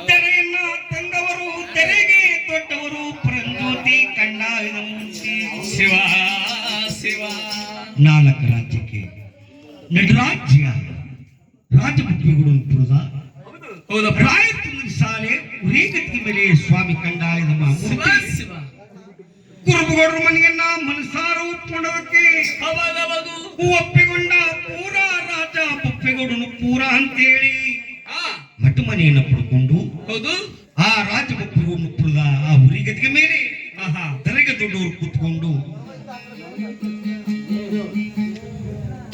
ತೆರೆಯನ್ನ ತಂದವರು ತೆರೆಗೆ ತೊಟ್ಟವರು ಪರಂಜ್ಯೋತಿ ಕಂಡಾಯದ ಮುಂಚೆ ಶಿವ ಶಿವ ನಾಲ್ಕು ರಾಜ್ಯಕ್ಕೆ ನಟರಾಜ್ಯ ರಾಜಭಕ್ತಿಗುಡುಪುರದ ರಾಯತನ ಶಾಲೆ ಉರೇಗತಿ ಮೇಲೆ ಸ್ವಾಮಿ ಕಂಡಾಯದ ಶಿವ ಕುರುಬುಗೌಡರ ಮನೆಯನ್ನ ಮನಸಾರ ಒಪ್ಪಿಕೊಂಡದಕ್ಕೆ ಒಪ್ಪಿಕೊಂಡ ಪೂರ ರಾಜ ಬೊಪ್ಪೆಗೌಡನು ಪೂರ ಅಂತೇಳಿ ಮಠ ಮನೆಯನ್ನ ಪಡ್ಕೊಂಡು ಹೌದು ಆ ರಾಜ ಬೊಪ್ಪೆಗೌಡನು ಪುರದ ಆ ಉರಿಗತಿಗೆ ಮೇಲೆ ತಲೆಗೆ ದೊಡ್ಡವರು ಕೂತ್ಕೊಂಡು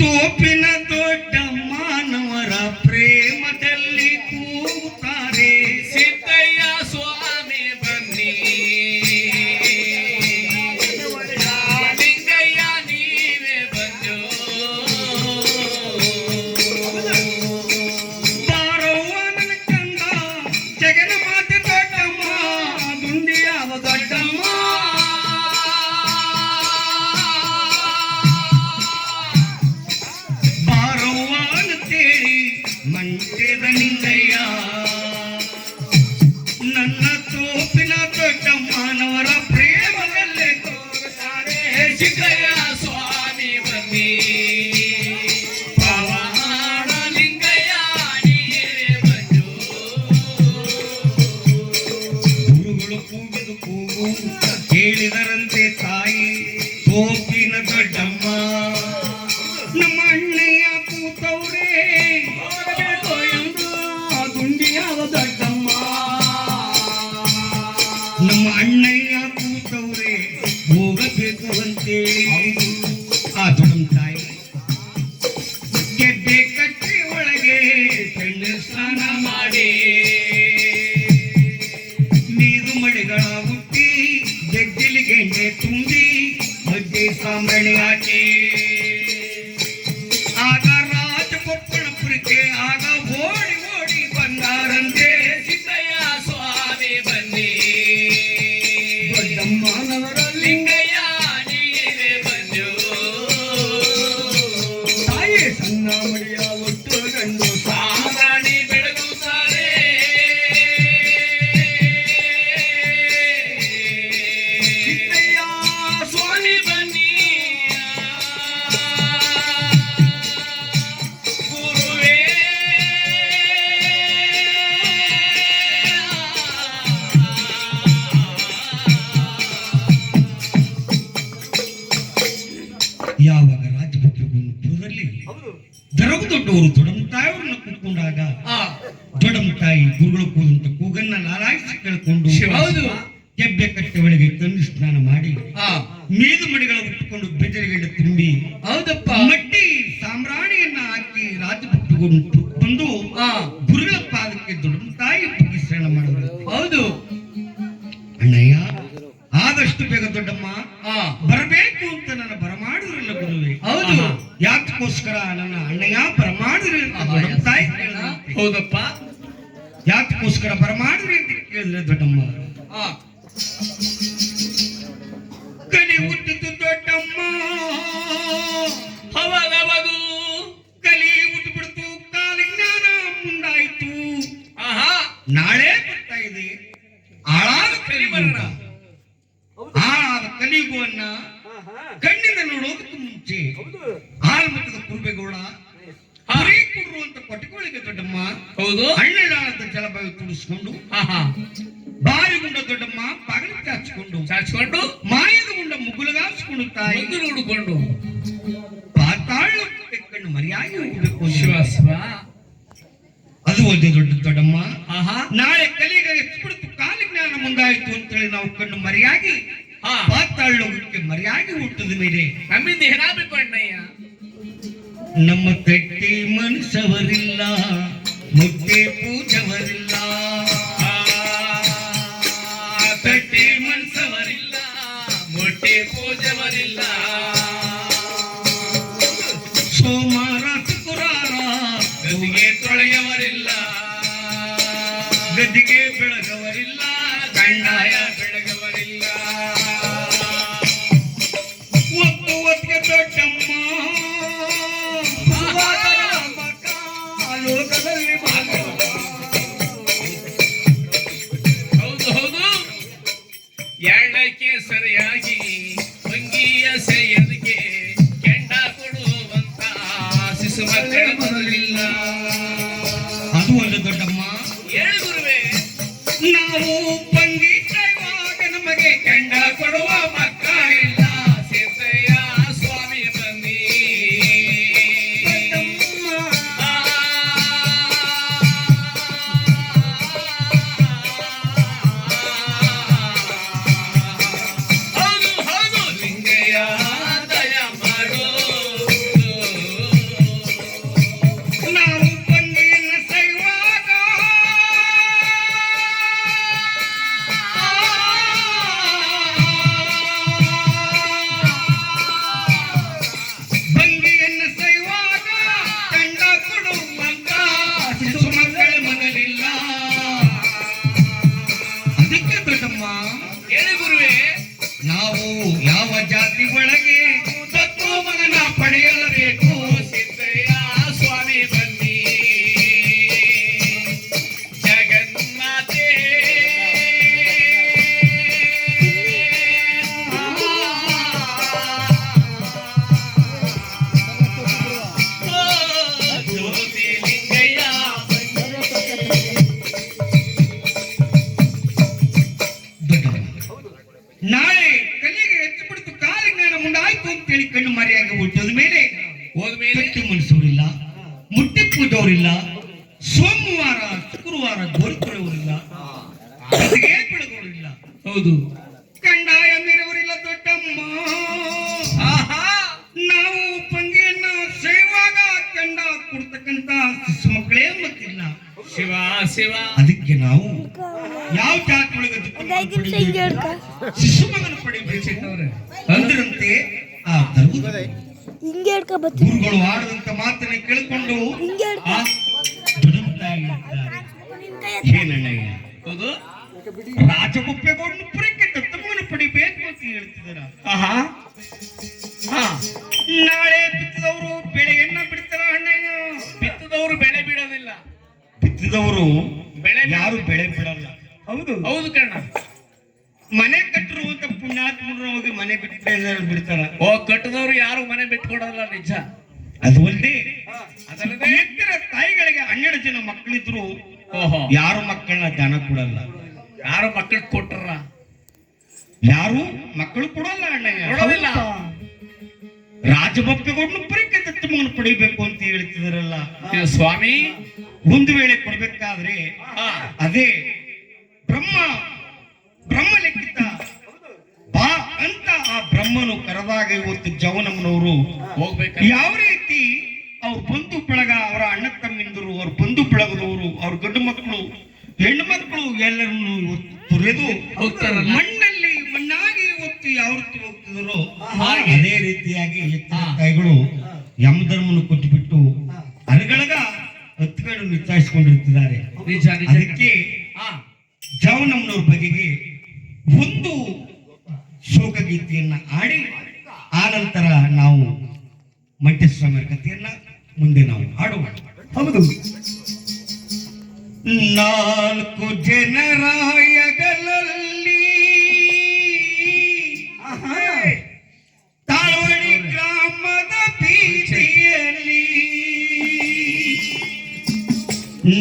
ತೋಪಿನ ದೊಡ್ಡ ಮಾನವರ ಪ್ರೇಮದಲ್ಲಿ ಕೂಗುತ್ತಾರೆ ಸಿದ್ದಯ್ಯ ಸ್ವಾಮಿ ಬನ್ನಿ ಲಿಂಗಯ್ಯ ನೀವೇ ಬಂದು ಬಾರವ್ವ ನನ್ನ ಕಂದ ಜಗನ ಮಾತೆ ದೊಡ್ಡಮ್ಮ ದುಂಡಿಯಾವ ದೊಡ್ಡಮ್ಮ ಬಾರವ್ವ ಅಂತೇಳಿ ಮಂಟೆದ ನಿಂಗಯ್ಯ ನನ್ನ ತೋಪಿನ ದೊಡ್ಡ ಮಾನವರ ಪ್ರೇಮದಲ್ಲೇ ತೋರುತ್ತಾರೆ ಸಿದ್ದಯ್ಯ ಸ್ವಾಮಿ ಬನ್ನಿ ಪವಾಡ ಲಿಂಗಯ್ಯ ನೀವೇ ಬಂದು ಗುರುಗಳು ಕೂಗಿದು ಕೂಗು ಕೇಳಿದರಂತೆ ತಾಯಿ ತೋಪಿನ ದೊಡ್ಡಮ್ಮ ನಮ್ಮ ಅಣ್ಣಯ್ಯ ಕೂತವ್ರೆ ದುಂಡಿಯಾವ ದೊಡ್ಡಮ್ಮ ನಮ್ಮ ಅಣ್ಣಯ್ಯ ಕೂತವ್ರೆ ಹೋಗಬೇಕು ಅಂತೇಳಿ ಆ ದೊಡ್ಡಮ್ಮ ತಾಯಿ ಗೆಡ್ಡೆ ಕಟ್ಟಿ ಒಳಗೆ ತಣ್ಣೀರು ಸ್ನಾನ ಮಾಡಿ ನೀರು ಮಳೆಗಳ ಹುಟ್ಟಿ ಜಗ್ಗಿಲಿಗೆ ಎಣ್ಣೆ ತುಂಬಿ ಮಧ್ಯೆ ಸಾಂಬ್ರಾಣಿ ಹಾಕಿ ಆಗ ರಾಜಗೊಪ್ಪಳಪುರಕ್ಕೆ ಆಗ ಓಡಿ ಓಡಿ ಬಂದಾರಂತೆ ಸಿದ್ದಯ್ಯ ಸ್ವಾಮಿ ಬನ್ನಿ ದೊಡ್ಡಮ್ಮನವರ ಲಿಂಗಯ್ಯ ನೀವೇ ಬಂದು ತಾಯಿ ಸಣ್ಣ ಮಡಿಯ ಒಟ್ಟು ಗಂಡು ಸಾಂಬ್ರಾಣಿ ಬೆಳಗುತ್ತಾರೆ ಸಿದ್ದಯ್ಯ ಸ್ವಾಮಿ ಬನ್ನಿ ಗುರುವೇ ಯಾವಾಗ ರಾಜಭಕ್ತರಲ್ಲಿ ದರವು ದೊಡ್ಡವರು ದೊಡ್ಡಮ್ಮ ತಾಯಿಯವ್ರನ್ನ ಕೂತ್ಕೊಂಡಾಗ ದೊಡ್ಡಮ್ಮ ತಾಯಿ ಗುರುಗಳು ಕೂದಂತ ಕೂಗನ್ನ ಲಾಲಾಯಿಸಿ ಕೇಳ್ಕೊಂಡು ಹೌದು. ಕೆಬ್ಬೆ ಕಟ್ಟೆ ಒಳಗೆ ತಂದು ಸ್ನಾನ ಮಾಡಿ ಮೀದು ಮಡಿಗಳ ಉಟ್ಟುಕೊಂಡು ಬೆದರಿಗೆಂಡ ತುಂಬಿ ಹೌದಪ್ಪ ಮಟ್ಟಿ ಸಾಮ್ರಾಣಿಯನ್ನ ಹಾಕಿ ರಾಜಭಕ್ತಗೊಂಡು ಬಂದು ಗುರುಗಳ ಪಾದಕ್ಕೆ ದೊಡ್ಡಮ್ಮ ತಾಯಿ ಬಗ್ಗೆ ಶರಣ ಮಾಡಿದ್ರು. ಹೌದು ಅಣ್ಣಯ್ಯ ಆದಷ್ಟು ಬೇಗ ದೊಡ್ಡಮ್ಮ ಬರಬೇಕು ಅಂತ ನನ್ನ ಬರಮಾಡಿದ್ರಲ್ಲ ಗುರುವೇ. ಹೌದು. ಯಾತಕ್ಕೋಸ್ಕರ ನನ್ನ ಅಣ್ಣಯ್ಯ ಬರಮಾಡಿದ್ರಿ ಅಂತ ದೊಡ್ಡಮ್ಮ ತಾಯಿ ಕೇಳಿದ್ರಂತೆ. ಹೌದಪ್ಪ ಯಾತಕ್ಕೋಸ್ಕರ ಬರಮಾಡಿದ್ರಿ ಅಂತ ಕೇಳಿದ್ರೆ ದೊಡ್ಡಮ್ಮ ಕಲಿ ಹುಟ್ಟಿತು ದೊಡ್ಡಮ್ಮ ಅವಾಗವಾಗು ಕಲಿ ಹುಟ್ಟು ಬಿಡ್ತು ಕಾಲಿಜ್ಞಾನ ಮುಂದಾಯ್ತು ನಾಳೆ ಬರ್ತಾ ಇದೆ ಆಳಾದ ಕಲಿಬರಣ ಆಳಾದ ಕಲಿಯುಗವನ್ನ ಕಣ್ಣಿಂದ ನೋಡೋದಕ್ಕೂ ಮುಂಚೆ ಆಲ್ಮತದ ಕುರುಬೇಗೌಡ ಕುರಿ ಕುಡ್ರು ಅಂತ ಕೊಟ್ಟಿಕೊಳ್ಳಿಗೆ ದೊಡ್ಡಮ್ಮ ಹೌದು ಹಣ್ಣೆಳಾದ ಜಲಬಾಯಿ ತುಡಿಸ್ಕೊಂಡು ಬಾರಿಗುಂಡ ದೊಡ್ಡಮ್ಮ ಪಗಡಿ ಚಾಚಿಕೊಂಡು ಮಾಯದಗುಂಡ ಮುಗುಲಗಾಸಿಕೊಂಡು ತಾಯಿ ಮುಂದೆ ನೋಡಿಕೊಂಡು ಪಾತಾಳ ಕಣ್ಣು ಮರಿಯಾಗಿ ಹೋಗ್ಬೇಕು ಶಿವ ಶಿವ ಅದು ಒಂದು ದೊಡ್ಡಮ್ಮ ನಾಳೆ ಕಲಿಗೆ ಹೆಚ್ಚಿಬಿಡ್ತು ಕಾಲಿಜ್ಞಾನ ಮುಂದಾಯಿತು ಅಂತ ಹೇಳಿ ನಾವು ಕಣ್ಣು ಮರಿಯಾಗಿ ಪಾತಾಳಕ್ಕೆ ಮರಿಯಾಗಿ ಹುಟ್ಟದ ಮೇಲೆ ನಮ್ಮಿಂದ ಏನಾಗಬೇಕು ಅಣ್ಣಯ್ಯ ನಮ್ಮ ತಟ್ಟಿ ಮನುಷ್ಯವರಿಲ್ಲ ಮುಟ್ಟೆ ಪೂಜವರಿಲ್ಲ ತಟ್ಟಿ ಮನ್ಸವರಿಲ್ಲ ಮೊಟ್ಟೆ ಪೂಜವರಿಲ್ಲ ಸೋಮವಾರ ಶುಕ್ರವಾರ ಗದಿಗೆ ತೊಳೆಯವರಿಲ್ಲ ಗದ್ದಿಗೆ ಬೆಳಗವರಿಲ್ಲ ಕಣ್ಣಾಯ ಬೆಳಗವರಿಲ್ಲ ಒತ್ತು ಒತ್ತಿಗೆ ದೊಡ್ಡಮ್ಮ ಶಿಶು ಮಕ್ಕಳ ಮೊದಲಿಲ್ಲ. ಅದು ಒಂದು ದೊಡ್ಡಮ್ಮ. ಹೇಳು ಗುರುವೇ. ನಾವು ಬಂದಿದ್ದಾಗ ನಮಗೆ ಗಂಡ ಕೊಡುವ ಮಕ್ಕ ಇಲ್ಲ. ಸಿದ್ದಯ್ಯ ಸ್ವಾಮಿ ಬನ್ನಿ. ಹೌದು ಹೌದು ಲಿಂಗಯ್ಯ ದಯ ಮಾಡು. ನಾವು ಬಂದಿನ ಸೈವಾಗ ಬಂದಿಯನ್ನು ಸೈವಾಗ ಕಂಡ ಕೊಡುವಂತ ಶಿಶು ಮಕ್ಕಳ ಮೊದಲಿಲ್ಲ. ಅದಕ್ಕೆ ದೊಡ್ಡಮ್ಮ ಹೇಳು ಗುರುವೇ. ನಾವು ಯಾವ ಜಾತಿ ಒಳಗೆ ತತ್ವ ಮಗನ ಪಡೆಯಲೇಬೇಕು. ಸಿದ್ದಯ್ಯ ಸ್ವಾಮಿ ಬನ್ನಿ. ಜಗನ್ಮಾತೆ ಜ್ಯೋತಿ ಲಿಂಗಯ್ಯ. ನಾಳೆ ಕಲಿಗೆ ಹೆಚ್ಚು ಬಿಡ್ತು ಕಾಲಿಜ್ಞಾನ ಮುಂದಾಯ್ತು ಅಂತೇಳಿ ಕಣ್ಣು ಮರೆಯಾಗಿ ಹುಟ್ಟಿದ ಮೇಲೆ ಹೋದ್ಮೇಲೆ ಕಟ್ಟಿ ಮನಸ್ಸವರಿಲ್ಲ, ಮುಟ್ಟಿ ಪೂಜವರಿಲ್ಲ, ಸೋಮವಾರ ಶುಕ್ರವಾರ ಗೋರಿಕೊಳ್ಳುವರಿಲ್ಲ, ಬೆಳಗ್ಗೆ ಬೆಳಗೋರಿಲ್ಲ, ಹೌದು. ಕಂಡಾಯ ಮೀರವರಿಲ್ಲ. ದೊಡ್ಡಮ್ಮ ಆಹಾ ನಾವು ಪಂಗಿಯನ್ನ ಸೇವಾಗ ಕಂಡ ಕೊಡ್ತಕ್ಕಂತ ಶಿಶು ಮಕ್ಕಳೇ ಮಕ್ಕಿಲ್ಲ. ಶಿವ ಶಿವ. ಅದಕ್ಕೆ ನಾವು ಯಾವ ಜಾತಿ ಒಳಗೆ ಶಿಶು ಮಗನ ಪಡೆಯಬೇಕು ಅಂದ್ರಂತೆ ಆ ಧರ್ಮದ ಹಿಂಗೆ ಹಿಡ್ಕ ಬತ್ತಿ ಗುರುಗಳು ಆಡದಂತ ಮಾತನ್ನ ಕೇಳಿಕೊಂಡು ಹಿಂಗೆ ಹಿಡ್ಕ ಆ ದುಡುಕ್ತಾ ಇದ್ದಾರೆ. ಏನಣ್ಣಯ್ಯ, ಹೌದು. ರಾಜಗುಪ್ಪೆಗೊಂಡು ಪುರಕ್ಕೆ ದತ್ತಮಗನ ಪಡಿಬೇಕು ಅಂತ ಹೇಳ್ತಿದಾರ. ಆಹಾ ಹಾ. ನಾಳೆ ಬಿತ್ತಿದವರು ಬೆಳೆಯನ್ನ ಬಿಡ್ತಾರ ಅಣ್ಣಯ್ಯ. ಬಿತ್ತದವರು ಬೆಳೆ ಬಿಡೋದಿಲ್ಲ. ಬಿತ್ತಿದವರು ಬೆಳೆ ಯಾರು ಬೆಳೆ ಬಿಡಲ್ಲ. ಹೌದು. ಹೌದು ಕಣ್ಣ. ಮನೆ ಕಟ್ಟಿರುವಂತ ಪುಣ್ಯಾತ್ಮರು ಹೋಗಿ ಮನೆ ಬಿಡ್ತಾರ. ಓ ಕಟ್ಟದವ್ರು ಯಾರು ಮನೆ ಬಿಟ್ಕೊಡಲ್ಲ, ನಿಜ. ಅದು ಒಂದೇ. ಅದಲ್ಲದೆ ಎತ್ತರ ತಾಯಿಗಳಿಗೆ 12 ಜನ ಮಕ್ಕಳಿದ್ರು ಓಹೋ ಯಾರು ಮಕ್ಕಳನ್ನ ದಾನ ಕೊಡಲ್ಲ. ಯಾರು ಮಕ್ಕಳಿಗೆ ಕೊಟ್ರ ಯಾರು ಮಕ್ಕಳು ಕೊಡಲ್ಲ ಅಣ್ಣಯ್ಯ. ಕೊಡೋದಿಲ್ಲ. ರಾಜಭಕ್ತಗೊಂಡು ಪರೀಕ್ಷೆ ದತ್ತಮಗನ ಪಡಿಬೇಕು ಅಂತ ಹೇಳ್ತಿದಾರಲ್ಲ. ಇದು ಸ್ವಾಮಿ ಒಂದು ವೇಳೆ ಕೊಡ್ಬೇಕಾದ್ರೆ ಅದೇ ಬ್ರಹ್ಮ ಲೆಕ್ಕಿತ ಬಾ ಅಂತ ಆ ಬ್ರಹ್ಮನು ಕರೆದಾಗ ಇವತ್ತು ಜವನಮ್ಮನವರು ಹೋಗ್ಬೇಕು. ಯಾವ ರೀತಿ ಅವ್ರ ಬಂಧು ಬಳಗ, ಅವರ ಅಣ್ಣ ತಮ್ಮಿಂದರು, ಅವ್ರ ಬಂಧು ಬಳಗದವರು, ಅವ್ರ ಗಂಡು ಮಕ್ಕಳು ಹೆಣ್ಣು ಮಕ್ಕಳು ಎಲ್ಲರನ್ನು ಇವತ್ತು ತೊರೆದು ಹೋಗ್ತಾರಲ್ಲ. ಮಣ್ಣಾಗಿ ಇವತ್ತು ಯಾವ ರೀತಿ ಹೋಗ್ತಿದ್ರು ಹಾಗೆ. ಅದೇ ರೀತಿಯಾಗಿ ಎತ್ತಿನ ತಾಯಿಗಳು ಯಮಧರ್ಮನ ಕೊಟ್ಟುಬಿಟ್ಟು ಅರಗಳಗ ಹತ್ತುಗಳು ನಿಶ್ಚಯಿಸಿಕೊಂಡಿರ್ತಿದ್ದಾರೆ. ನಿಜ ನಿಜ. ಅದಕ್ಕೆ ಜವನಮ್ಮನವ್ರ ಬಗೆಗೆ ಒಂದು ಶೋಕ ಗೀತೆಯನ್ನ ಆಡಿ ಆನಂತರ ನಾವು ಮಂಟೇಸ್ವಾಮಿಯರ ಕಥೆಯನ್ನ ಮುಂದೆ ನಾವು ಹಾಡುವ. ಹೌದು. 4 ಜನರ ಯಗಲಲ್ಲಿ ತಾಳ್ವಡಿ ಗ್ರಾಮದ ಬೀದಿಯಲ್ಲಿ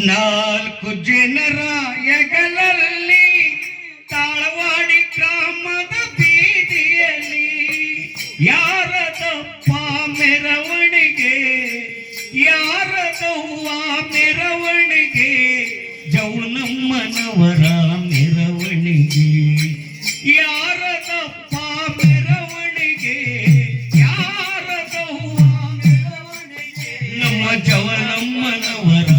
4 ಜನರ ಯಗಲಲ್ಲಿ ತಾಳವಾಡಿ ಗ್ರಾಮದ ಬೀದಿಯಲ್ಲಿ ಯಾರದಪ್ಪ ಮೆರವಣಿಗೆ, ಯಾರದವ್ವ ಮೆರವಣಿಗೆ, ಜವನಮ್ಮನವರ ಮೆರವಣಿಗೆ, ಯಾರದಪ್ಪ ಮೆರವಣಿಗೆ, ಯಾರದವ್ವ ಮೆರವಣಿಗೆ, ನಮ್ಮ ಜವನಮ್ಮನವರ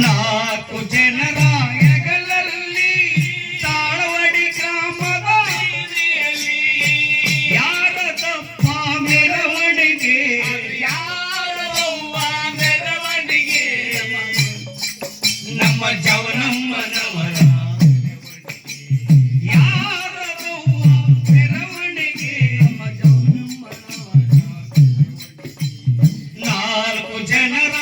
4 ಜನರ ಯಗಲಲ್ಲಿ ತಾಳವಡಿ ಗ್ರಾಮದ ಬೀದಿಯಲ್ಲಿ ಯಾರದಪ್ಪ ಮೆರವಣಿಗೆ, ಯಾರದವ್ವ ಮೆರವಣಿಗೆ, ನಮ್ಮ ಜವನಮ್ಮನವರ ಯಾರದವ್ವ ಮೆರವಣಿಗೆ, ನಮ್ಮ ಜವನಮ್ಮನವರ 4 ಜನರ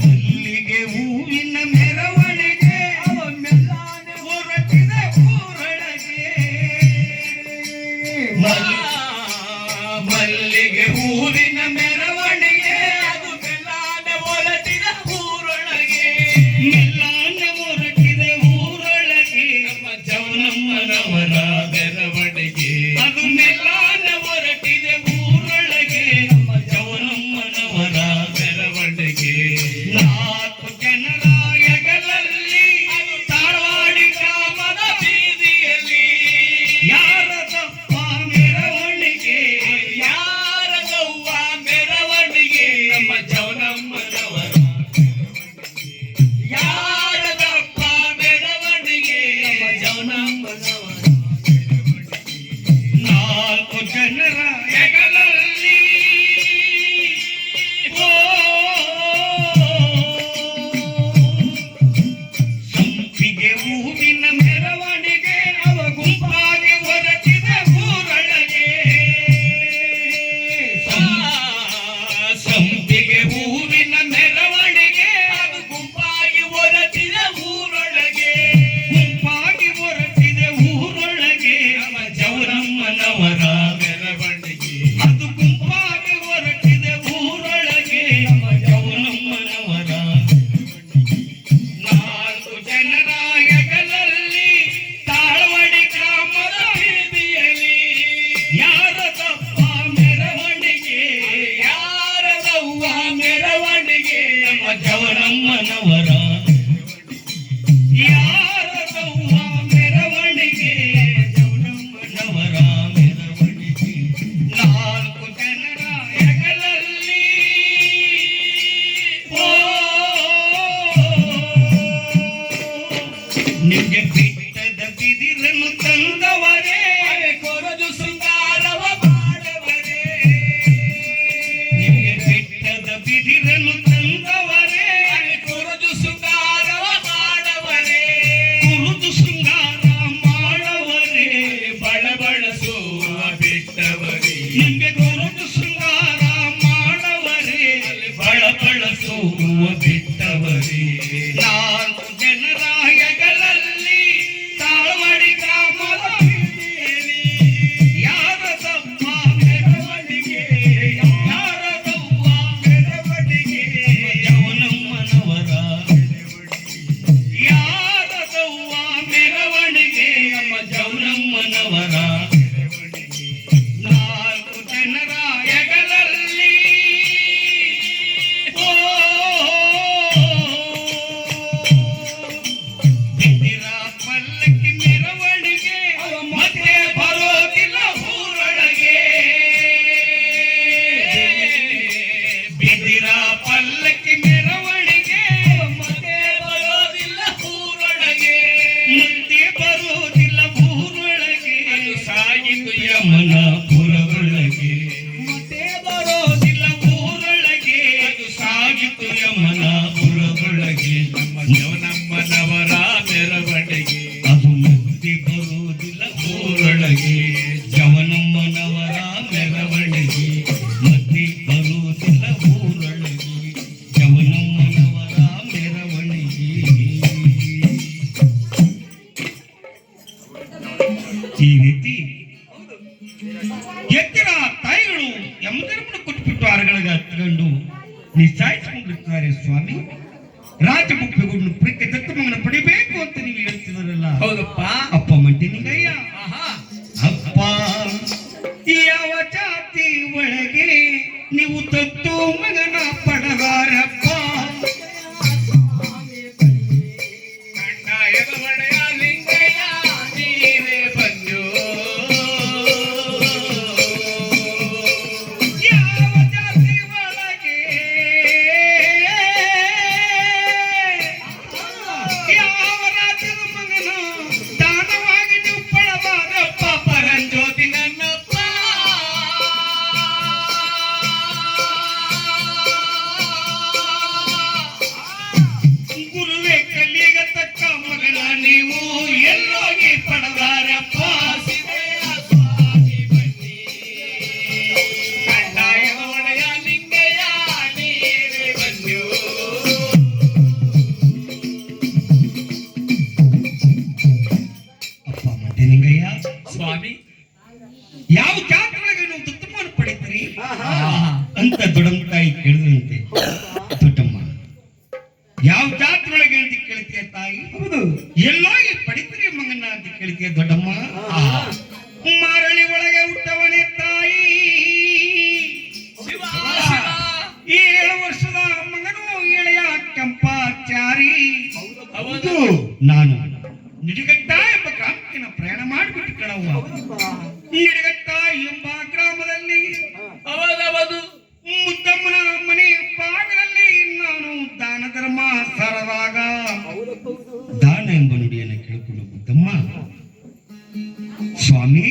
ಮಲ್ಲಿಗೆ ಹೂವಿನ ಮೆರವಣಿಗೆ, ಮೆಲ್ಲಾನೆ ಜವನಮ್ಮನವರ ಮೆರವಣಿಗೆ ಅದು ಮೆಲ್ಲಾನ ಹೊರಟಿದೆ ಊರೊಳಗೆ ನಮ್ಮ ಜವನಮ್ಮನವರ ಮೆರವಣಿಗೆ 4 ಜನರ ಹೆಗಲಲ್ಲಿ ತಾಳವಾಡಿ ಗ್ರಾಮದ ಬೀದಿಯಲ್ಲಿ ಯಾರದಪ್ಪ ಮೆರವಣಿಗೆ ಯಾರದವ್ವ ಮೆರವಣಿಗೆ ನಮ್ಮ ಜವನಮ್ಮನವರ ಯಾರದಪ್ಪ ಮೆರವಣಿಗೆ ನಮ್ಮ ಜವನಮ್ಮನವರ 4 ಜನರ ಹೆಗಲಲ್ಲಿ ಸಂಪಿಗೆ ಹೂವಿನ ಮೆರವಣಿಗೆ ಅವ ಗುಂಪಾಗಿ ಹೊರಟಿದೆ ಊರೊಳಗೆ ಸಂಪಿಗೆ ಹೂವಿನ ಮೆರವಣಿಗೆ ಅದು ಗುಂಪಾಗಿ ಹೊರಟಿದೆ ಊರೊಳಗೆ ಗುಂಪಾಗಿ ಹೊರಟಿದೆ ಊರೊಳಗೆ ನಮ್ಮ ಜವನಮ್ಮನವರ ಮೆರವಣಿಗೆ ಅದು ಗುಂಪಾಗಿ ಹೊರಟಿದೆ ಊರೊಳಗೆ ನಮ್ಮ ಜವನಮ್ಮನವರ 4 ಜನರ ಹೆಗಲಲ್ಲಿ ತಾಳವಾಡಿ ಗ್ರಾಮದ ಬೀದಿಯಲ್ಲಿ ಯಾರದಪ್ಪ ಮೆರವಣಿಗೆ ಯಾರದವ್ವ ಮೆರವಣಿಗೆ ನಮ್ಮ ಜವನಮ್ಮನವರ ಯಾರದವ್ವ ಮೆರವಣಿಗೆ ಜವನಮ್ಮನವರ ಮೆರವಣಿಗೆ 4 ಜನರ ಹೆಗಲಲ್ಲಿ ನಿಮಗೆ ಬಿಟ್ಟದ ಬಿದಿರನ್ನು ತಂದವರೇ ಕೊರದು ಶೃಂಗಾರವ ಮಾಡವರೇ ನಿಮಗೆ ಬಿಟ್ಟದ ಬಿದಿರನ್ನು ತಂದವರೇ ಕೊರದು ಶೃಂಗಾರವ ಮಾಡವರೇ ಕುರುದು ಶೃಂಗಾರ ಮಾಡವರೇ ಬಳಸುವ ಬಿಟ್ಟವರೇ ನಿಮಗೆ ಕುರುದು ಶೃಂಗಾರ ಮಾಡವರೇ ಬಳಸುವ ಬಿಟ್ಟವರೇ 4 ಜನರ ಹೆಗಲಲ್ಲಿ ತಾಳವಾಡಿ ಗ್ರಾಮದ ಬೀದಿಯಲ್ಲಿ ಯಾರದಪ್ಪ ಮೆರವಣಿಗೆ ಯಾರದವ್ವ ಮೆರವಣಿಗೆ ಜವನಮ್ಮನವರ ಯಾರದವ್ವ ಮೆರವಣಿಗೆ ನಮ್ಮ ಜವನಮ್ಮನವರ 4 ಜನರ ಹೆಗಲಲ್ಲಿ ಬಿದ್ದಿರ ಪಲ್ಲಕ್ಕಿ ಮೆರವಣಿಗೆ ಮತ್ತೆ ಬರೋದಿಲ್ಲ ಊರೊಳಗೆ ಬಿದ್ದಿರ ಪಲ್ಲಕ್ಕಿ ಮೆರವಣಿಗೆ ಮತ್ತೆ ಬರೋದಿಲ್ಲ ಊರೊಳಗೆ ಮತ್ತೆ ಬರೋದಿಲ್ಲ ಊರೊಳಗೆ ಅದು ಸಾಗಿತು ಯಮನ ಪುರದೊಳಗೆ ಮತ್ತೆ ಬರೋದಿಲ್ಲ ಊರೊಳಗೆ ಅದು ಸಾಗಿತು ಯಮನ ಪುರದೊಳಗೆ ನಮ್ಮ ಜವನಮ್ಮನವರ ಮೆರವಣಿಗೆ ಅದು ಮತ್ತೆ ಬರುವುದಿಲ್ಲ ಊರೊಳಗೆ ಜವನಮ್ಮನವರ ಮೆರವಣಿಗೆ ಮತ್ತೆ ಬರುವುದಿಲ್ಲ ಊರೊಳಗೆ ಜವನಮ್ಮನವರ ಮೆರವಣಿಗೆ ಈ ರೀತಿ ಎತ್ತಿರ ತಾಯಿಗಳು ಯಮಧರ್ಮನ ಕೊಟ್ಬಿಟ್ಟು ಆರುಗಳಿಗೆ ಹತ್ಕೊಂಡು ನಿಶ್ಚಾಯಿಸಿಕೊಂಡಿರ್ತಾರೆ ಸ್ವಾಮಿ. ರಾಜಮುಖ್ಯಗಳನ್ನು ಪ್ರೀತಿ ದತ್ತಮಗನ ಪಡಿಬೇಕು ಅಂತ ನೀವು ಹೇಳ್ತಿದಾರಲ್ಲ. ಹೌದಪ್ಪ ಅಪ್ಪ ಮಂಟಿನಿಂಗಯ್ಯ ಆಹಾ ಅಪ್ಪ ಯಾವ ಜಾತಿ ಒಳಗೆ ನೀವು ತತ್ತು ಮಗನ ಪಡಗಾರಪ್ಪ ಕಂಡಾಯದ ಒಡೆಯ ಲಿಂಗಯ್ಯ ನೀವೇ ಬಂದು ಯಾವ ಜಾತಿ ಒಳಗೆ ಯಾವ ರಾಜ್ಯದ ಮಗನ ದಾನವಾಗಿ ನೀವು ಪಡಬಾರಪ್ಪ ಪರಂಜ್ಯೋತಿ ನನ್ನಪ್ಪ ಗುರುವೇ ಕಲಿಗ ತಕ್ಕ ಮಗನ ನೀವು ಎಲ್ಲೋಗಿ ಪಡಬಾರಪ್ಪ ಸಿದೆಯ ಸ್ವಾಮಿ ಬನ್ನಿ ಕಂಡಾಯದ ಒಡೆಯ ಲಿಂಗಯ್ಯ ನೀವೇ ಬಂದು ಅಪ್ಪ ಮಂಟಿನಿಂಗಯ್ಯ ಸ್ವಾಮಿ ಯಾವ ಜಾತ್ರೆಗೆ ನೀವು ದತ್ತಮವನ್ನು ಪಡಿತೀರಿ ಆಹಾ ಅಂತ ದೊಡ್ಡಮ್ಮ ತಾಯಿ ಕೇಳಿದ್ರಂತೆ. ದೊಡ್ಡಮ್ಮ ಯಾವ ಜಾತ್ರೆಯೊಳಗೆ ಅಂತ ಕೇಳ್ತೀಯ ತಾಯಿ? ಹೌದು. ಎಲ್ಲೋ ಈ ಪಡಿತೀರಿ ಮಗನ ಅಂತ ಕೇಳ್ತೀಯ ದೊಡ್ಡಮ್ಮ? ಮಾರಳಿ ಒಳಗೆ ಹುಟ್ಟವನೇ ತಾಯಿ, ಶಿವ ಶಿವ 7 ವರ್ಷದ ಮಗನು ಎಳೆಯ ಕೆಂಪಾಚಾರಿ. ಹೌದು ನಾನು ನಿಡಿಗಟ್ಟ ಎಂಬ ಗ್ರಾಮಕ್ಕೆ ಪ್ರಯಾಣ ಮಾಡಿಬಿಟ್ಟು ಕಣವ್ವ. ನಿಡಿಗಟ್ಟ ಎಂಬ ಗ್ರಾಮದಲ್ಲಿ ಹೌದೌದು ಮುದ್ದಮ್ಮನ ಮನೆ ಬಾಗಿಲಲ್ಲಿ ನಾನು ದಾನ ಧರ್ಮ ಸಾರದಾಗ ದಾನ ಎಂಬ ನುಡಿಯನ್ನು ಕೇಳಿಕೊಂಡು ಮುದ್ದಮ್ಮ, ಸ್ವಾಮಿ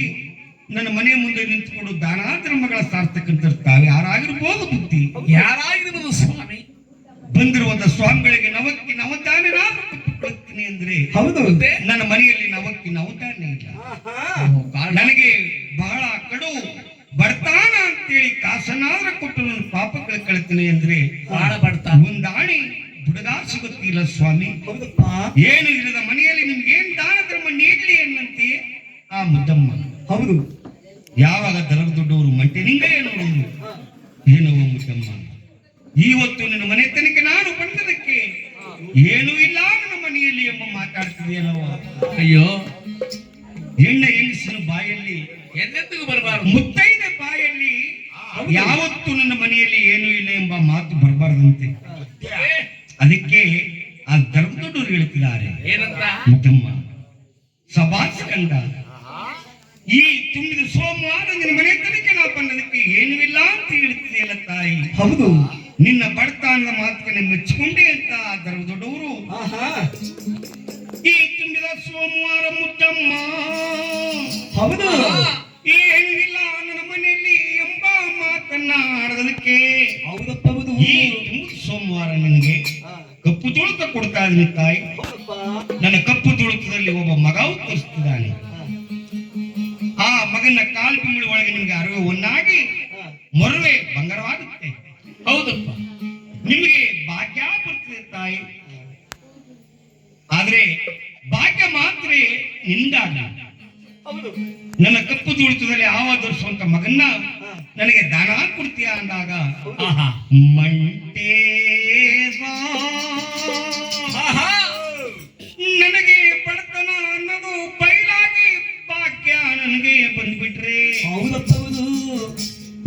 ನನ್ನ ಮನೆ ಮುಂದೆ ನಿಂತುಕೊಂಡು ದಾನ ಧರ್ಮಗಳ ಸಾರ್ತಕ್ಕಂಥ ತಾವು ಯಾರಾಗಿರ್ಬೋದು ಬುದ್ಧಿ? ಯಾರಾಗಿರ್ಬೋದು ಸ್ವಾಮಿ? ಬಂದಿರುವಂತ ಸ್ವಾಮಿಗಳಿಗೆ ನವಕ್ಕಿ ನವದಾನ ಕೊಡ್ತೀನಿ ಅಂದ್ರೆ ಹೌದು ನನ್ನ ಮನೆಯಲ್ಲಿ ನವಕ್ಕಿ ನವದಾನ ಇಲ್ಲ. ನನಗೆ ಬಹಳ ಕಡು ಬರ್ತಾನ ಅಂತೇಳಿ ಕಾಸನಾದ್ರ ಕೊಟ್ಟು ನನ್ನ ಪಾಪಗಳ ಕಳ್ತೀನಿ ಅಂದ್ರೆ ಬಹಳ ಬಡ್ತಾ ಒಂದಾಣಿ ಬುಡಗ ಸಿಗುತ್ತಿಲ್ಲ ಸ್ವಾಮಿ. ಏನು ಇಲ್ಲದ ಮನೆಯಲ್ಲಿ ನಿಮ್ಗೆ ಏನ್ ದಾನ ಧರ್ಮ ನೀಡಲಿ ಅನ್ನಂತೆ ಆ ಮುದ್ದಮ್ಮ. ಹೌದು ಯಾವಾಗ ದರದ ದೊಡ್ಡವರು ಮಂಟೆ ನಿಂಗೆ ನೋಡುವುದು ಏನೋ ಮುದ್ದಮ್ಮ, ಇವತ್ತು ನಿನ್ನ ಮನೆ ತನಕ ನಾನು ಬಂದದಕ್ಕೆ ಏನೂ ಇಲ್ಲ ನನ್ನ ಮನೆಯಲ್ಲಿ ಎಂಬ ಮಾತಾಡ್ತಿದೆಯಲ್ಲವ. ಅಯ್ಯೋ ಹೆಣ್ಣ ಹೆಂಗಸಿನ ಬಾಯಲ್ಲಿ ಎಂದೆಂದಿಗೂ ಬರಬಾರದು, ಮುತ್ತೈದ ಬಾಯಲ್ಲಿ ಯಾವತ್ತು ನನ್ನ ಮನೆಯಲ್ಲಿ ಏನೂ ಇಲ್ಲ ಎಂಬ ಮಾತು ಬರಬಾರದಂತೆ. ಅದಕ್ಕೆ ಆ ಧರ್ಮದೊಡ್ಡವರು ಹೇಳ್ತಿದ್ದಾರೆ, ಏನಂತ? ಮುದ್ದಮ್ಮ ಸಭಾಸ್ ಕಂಡ ಈ ತುಂಬಿದ ಸೋಮವಾರ ನಿನ್ನ ಮನೆ ತನಕ ನಾ ಬಂದದಕ್ಕೆ ಏನೂ ಇಲ್ಲ ಅಂತ ಹೇಳ್ತಿದೆಯಲ್ಲ ತಾಯಿ. ಹೌದು ನಿನ್ನ ಬಡತನದ ಮಾತುಕನೆ ಮೆಚ್ಚಿಕೊಂಡೆ ಅಂತ ಆ ಧರ್ಮದೊಡ್ಡವರು ಈ ತುಂಬಿದ ಸೋಮವಾರ ಮುದ್ದಮ್ಮ ಹೌದು ಏನೂ ಇಲ್ಲ ನನ್ನ ಮನೆಯಲ್ಲಿ ಎಂಬ ಮಾತನ್ನ ಆಡೋದಕ್ಕೆ ಹೌದಪ್ಪ ಹೌದು ಈ ತುಂಬಿದ ಸೋಮವಾರ ನಿನಗೆ ಕಪ್ಪು ತುಳುಕ ಕೊಡ್ತಾ ಇದ್ದೀನಿ ತಾಯಿ. ನನ್ನ ಕಪ್ಪು ತುಳುಕದಲ್ಲಿ ಒಬ್ಬ ಮಗ ಉತ್ತರಿಸ್ತಿದ್ದಾನೆ. ಆ ಮಗನ ಕಾಲು ಬಿಂಬಳಿ ಒಳಗೆ ನಿಮ್ಗೆ ಅರಿವೆ ಒಂದಾಗಿ ಮರುವೆ ಬಂಗಾರವಾಗುತ್ತೆ. ಹೌದಪ್ಪ ನಿಮಗೆ ಭಾಗ್ಯ ಬರ್ತದೆ ತಾಯಿ. ಆದ್ರೆ ಭಾಗ್ಯ ಮಾತ್ರ ನಿಂದಾಗಲಿ. ಹೌದು ನನ್ನ ಕಪ್ಪು ತುಳಿತದಲ್ಲಿ ಆವಾದರಿಸುವಂತ ಮಗನ್ನ ನನಗೆ ದಾನ ಕೊಡ್ತೀಯ ಅಂದಾಗ ಆಹಾ ಮಂಟೇ ಆಹಾ ನನಗೆ ಬಡತನ ಅನ್ನೋದು ಬಯಲಾಗಿ ಭಾಗ್ಯ ನನಗೆ ಬಂದ್ಬಿಟ್ರೆ ಹೌದಪ್ಪ ಹೌದು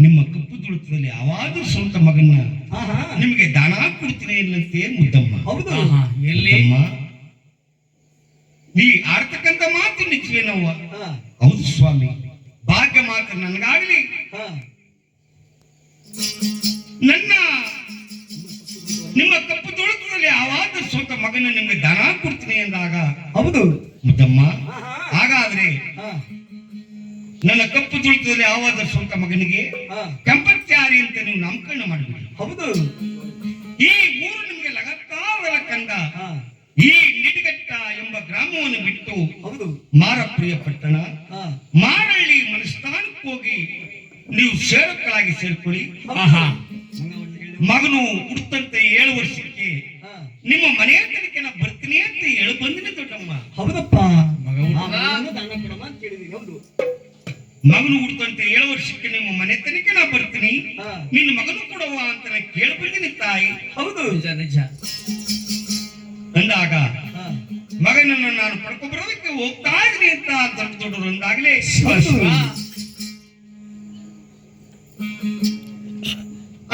ನಿಮ್ಮ ಕಪ್ಪು ತುಳಿತದಲ್ಲಿ ಆವಾದರಿಸುವಂತ ಮಗನ್ನ ಆಹಾ ನಿಮಗೆ ದಾನ ಕೊಡ್ತೀನಿ ಎನ್ನುವಂತೆ ಮುದ್ದಮ್ಮ. ಹೌದು ಆಹಾ ಎಲ್ಲಿ? ಮುದ್ದಮ್ಮ, ಈ ಆಡ್ತಕ್ಕಂಥ ಮಾತು ನಿಜವೇನವ್ವ? ಹಾ ಹೌದು ಸ್ವಾಮಿ, ಭಾಗ್ಯ ಮಾತ್ರ ನನಗಾಗ್ಲಿ, ಹಾ ನನ್ನ ನಿಮ್ಮ ಕಪ್ಪು ತುಳುಕದಲ್ಲಿ ಆವಾದ ಸ್ವಂತ ಮಗನ ನಿಮ್ಗೆ ದಾನ ಕೊಡ್ತೀನಿ ಎಂದಾಗ ಹೌದು ಮುದ್ದಮ್ಮ, ಆಹಾ ಹಾಗಾದ್ರೆ ಹಾ ನನ್ನ ಕಪ್ಪು ತುಳುಕದಲ್ಲಿ ಆವಾದ ಸ್ವಂತ ಮಗನಿಗೆ ಹಾ ಕೆಂಪಚಾರಿ ಅಂತ ನೀವು ನಾಮಕರಣ ಮಾಡಿಬಿಡಿ. ಹೌದು ಈ ಊರು ನಿಮ್ಗೆ ಲಗತ್ತಾವಲ ಕಂಡ ಹಾ ಈ ನಿಡಿಗಟ್ಟ ಎಂಬ ಗ್ರಾಮವನ್ನು ಬಿಟ್ಟು ಹೌದು ಮಾರಪ್ರಿಯ ಪಟ್ಟಣ ಹಾ ಮಾರಳ್ಳಿ ಮನಸ್ಥಾನಕ್ಕೆ ಹೋಗಿ ನೀವು ಸೇವಕರಾಗಿ ಸೇರ್ಕೊಳ್ಳಿ. ಆಹಾ ಮಗನು ಹುಟ್ಟಂತೆ 7 ವರ್ಷಕ್ಕೆ ಹಾ ನಿಮ್ಮ ಮನೆಯ ತನಕ ನಾ ಬರ್ತೀನಿ ಅಂತ ಹೇಳಿ ಬಂದಿನಿ ದೊಡ್ಡಮ್ಮ. ಹೌದಪ್ಪ ಮಗ ಆ ಹುಟ್ಟ ಮಗನನ್ನು ದಾನ ಕೊಡಮ್ಮ ಅಂತ ಕೇಳಿದೀನಿ. ಹೌದು ಮಗನು ಹುಟ್ಟಂತೆ 7 ವರ್ಷಕ್ಕೆ ನಿಮ್ಮ ಮನೆ ತನಕ ನಾ ಬರ್ತೀನಿ, ಹಾ ನಿನ್ನ ಮಗನು ಕೊಡುವ ಅಂತ ನಾ ಕೇಳಿ ಬಂದಿನಿ ತಾಯಿ ಹೌದು ನಿಜ ನಿಜ ಅಂದಾಗ ಹಾ ಮಗನನ್ನು ನಾನು ಪಡ್ಕೊಬರೋದಕ್ಕೆ ಹೋಗ್ತಾ ಇದೀನಿ ಅಂತ ದೊಡ್ಡ ದೊಡ್ಡವರು ಅಂದಾಗಲೇ ಹೌದು.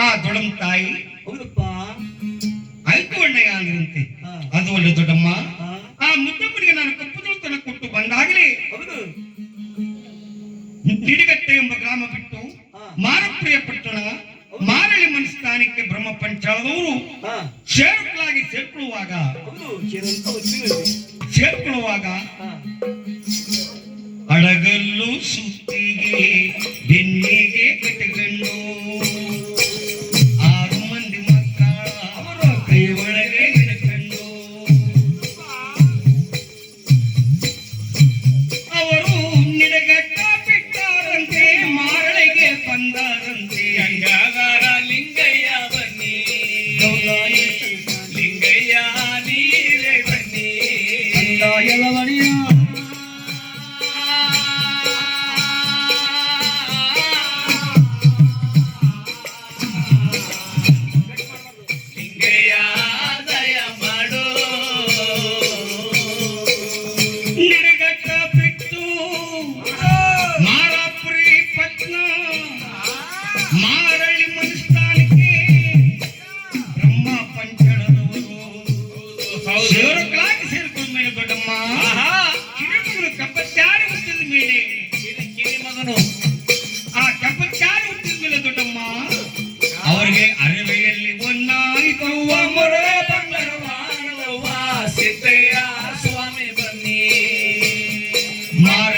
ಆ ದೊಡ್ಡಮ್ಮ ತಾಯಿ ಹೌದಪ್ಪ ಆಯ್ತು ಅಣ್ಣಯ್ಯ ಅಂದ್ರಂತೆ. ಹಾ ಅದು ಒಳ್ಳೆ ದೊಡ್ಡಮ್ಮ, ಹಾ ಆ ಮುದ್ದಮ್ಮನಿಗೆ ನಾನು ಕಪ್ಪು ತುಳುತನ ಕೊಟ್ಟು ಬಂದಾಗಲೇ ಹೌದು ನಿಡಿಗಟ್ಟೆ ಎಂಬ ಗ್ರಾಮ ಬಿಟ್ಟು ಹಾ ಮಾರಪ್ರಿಯ ಪಟ್ಟಣ ಮಾರಳಿ ಮನಸ್ಥಾನಕ್ಕೆ ಬ್ರಹ್ಮ ಪಂಚಾಳದವರು ಹಾ ಸೇವಕರಾಗಿ ಸೇರ್ಕೊಳ್ಳುವಾಗ ಹೌದು ಸೇರಂತ వచ్చింది. ಸೇರ್ಕೊಳ್ಳುವಾಗ ಹಾ ಅಡಗಲ್ಲು ಸುತ್ತಿಗೆ ಬೆನ್ನಿಗೆ ಕಟ್ಟಿಕೊಂಡು 6 ಮಂದಿ ಮಕ್ಕಳ ಅವರ ಕೈ ಒಳಗೆ ಹಿಡ್ಕೊಂಡು ಅವರು ನಿಡಗಟ್ಟ ಬಿಟ್ಟಾರಂತೆ, ಮಾರಳಿಗೆ ಬಂದಾರಂತೆ. ಗಂಗಾಧರ ಲಿಂಗಯ್ಯ ಬನ್ನಿ, ಲಿಂಗಯ್ಯ ನೀವೇ ಬನ್ನಿ. ಎಲ್ಲವಣಿಯ ಮಗನು ಆ ಕೆಂಪಚಾರಿ ಹುಟ್ಟಿದ್ಮೇಲೆ ದೊಡ್ಡಮ್ಮ ಅವ್ರಿಗೆ ಅರವೆಯಲ್ಲಿ ಒಂದಾಯಿತು ಅಮರ ಬಂಗಾರವಾನವ್ವ ಸಿದ್ದಯ್ಯ ಸ್ವಾಮಿ ಬನ್ನಿ ಮಾರ